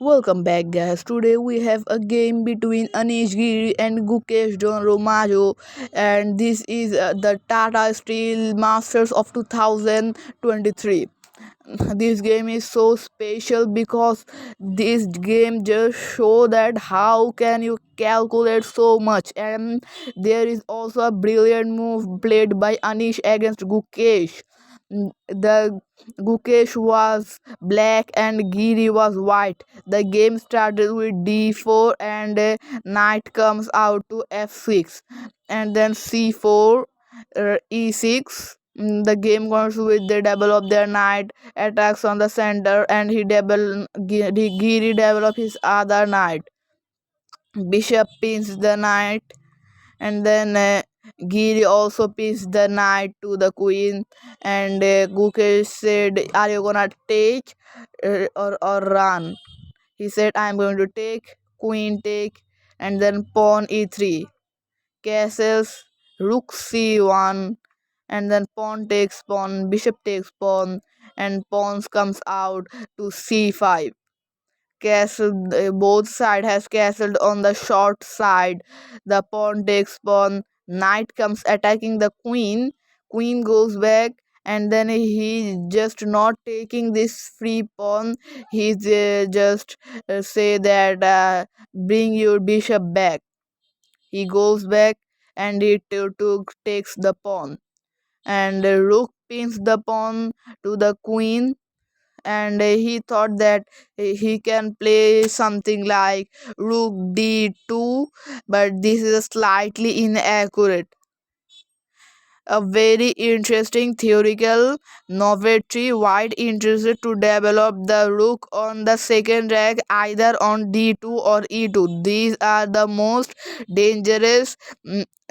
Welcome back, guys. Today we have a game between Anish Giri and Gukesh Romajo, and this is the Tata Steel Masters of 2023. This game is so special because this game just show that how can you calculate so much, and there is also a brilliant move played by Anish against Gukesh. The Gukesh was black and Giri was white. The game started with d4 and knight comes out to f6 and then c4, e6. The game goes with the double of their knight, attacks on the center, and Giri develop his other knight. Bishop pins the knight, and then Giri also pins the knight to the queen. And Gukesh said, "Are you gonna take or run?" He said, "I'm going to take, queen take, and then pawn e3, castles, rook c1, and then pawn takes pawn, bishop takes pawn, and pawns comes out to c5. Castle, both side has castled on the short side. The pawn takes pawn, knight comes attacking the queen, queen goes back, and then he just not taking this free pawn. He's just say that bring your bishop back. He goes back and he takes the pawn, and rook pins the pawn to the queen. And he thought that he can play something like rook d2, but this is slightly inaccurate. A very interesting theoretical novelty. White interested to develop the rook on the second rank, either on d2 or e2. These are the most dangerous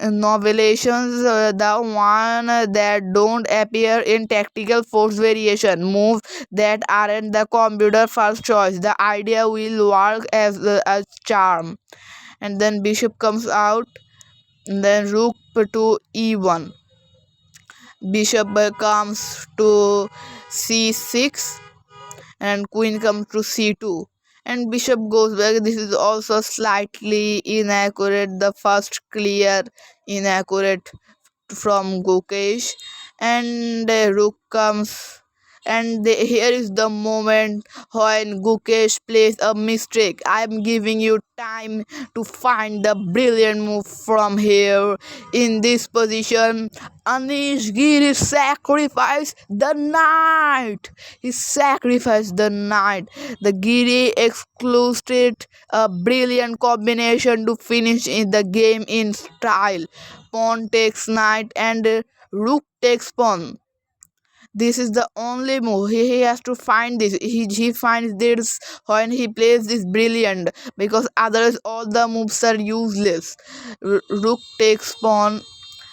novellations, the one that don't appear in tactical force variation, moves that aren't the computer first choice. The idea will work as a charm. And then bishop comes out, and then rook to e1, bishop comes to c6, and queen comes to c2, and bishop goes back. This is also slightly inaccurate, the first clear inaccurate from Gukesh. And rook comes, and here is the moment when Gukesh plays a mistake. I am giving you time to find the brilliant move from here. In this position, Anish Giri sacrificed the knight. He sacrificed the knight. The Giri excluded a brilliant combination to finish in the game in style. Pawn takes knight and rook takes pawn. This is the only move he has to find. This he finds this when he plays this brilliant, because otherwise all the moves are useless. Rook takes pawn,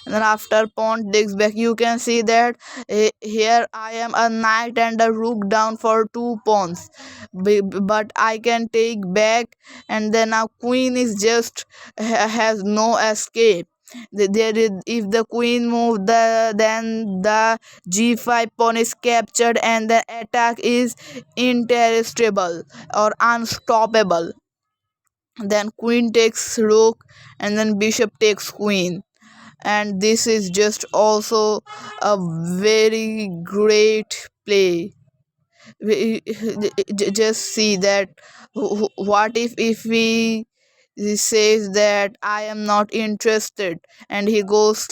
and then after pawn takes back, you can see that here I am a knight and a rook down for two pawns. But I can take back, and then now queen is just has no escape. There is, if the queen move, then the g5 pawn is captured and the attack is interruptible or unstoppable. Then queen takes rook, and then bishop takes queen. And this is just also a very great play. Just see that what if we he says that I am not interested, and he goes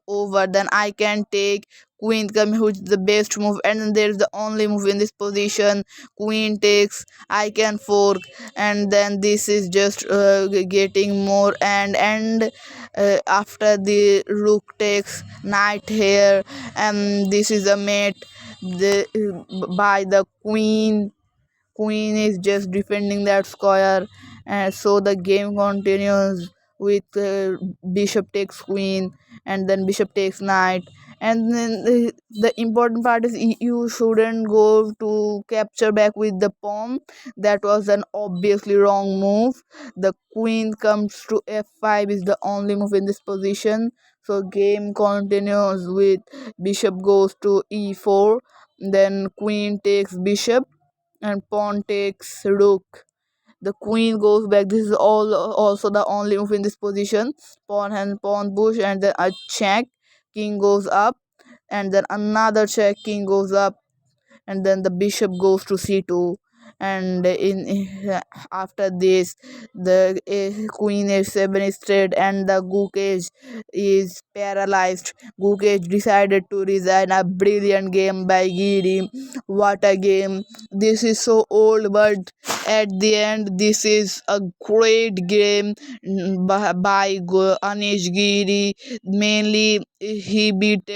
over, then I can take queen come, which is the best move, and then there's the only move in this position. Queen takes, I can fork, and then this is just getting more. And after the rook takes knight here, and this is a mate the by the queen. Queen is just defending that square, and so the game continues with bishop takes queen, and then bishop takes knight. And then the important part is you shouldn't go to capture back with the pawn. That was an obviously wrong move. The queen comes to f5 is the only move in this position. So game continues with bishop goes to e4, then queen takes bishop, and pawn takes rook, The queen goes back. This is all also the only move in this position. Pawn and pawn push, and then a check. King goes up, and then another check. King goes up, and then the bishop goes to c2, and after this the queen h7 is straight, and the Gukesh is paralyzed. Gukesh decided to resign. A brilliant game by Giri. What a game. This is so old, but at the end this is a great game by Anish Giri. Mainly he beat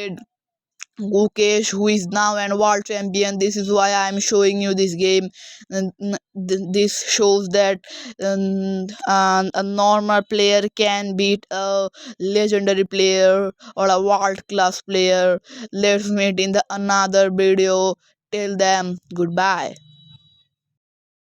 Gukesh, who is now an world champion. This is why I am showing you this game. This shows that a normal player can beat a legendary player or a world class player. Let's meet in the another video. Till then, goodbye.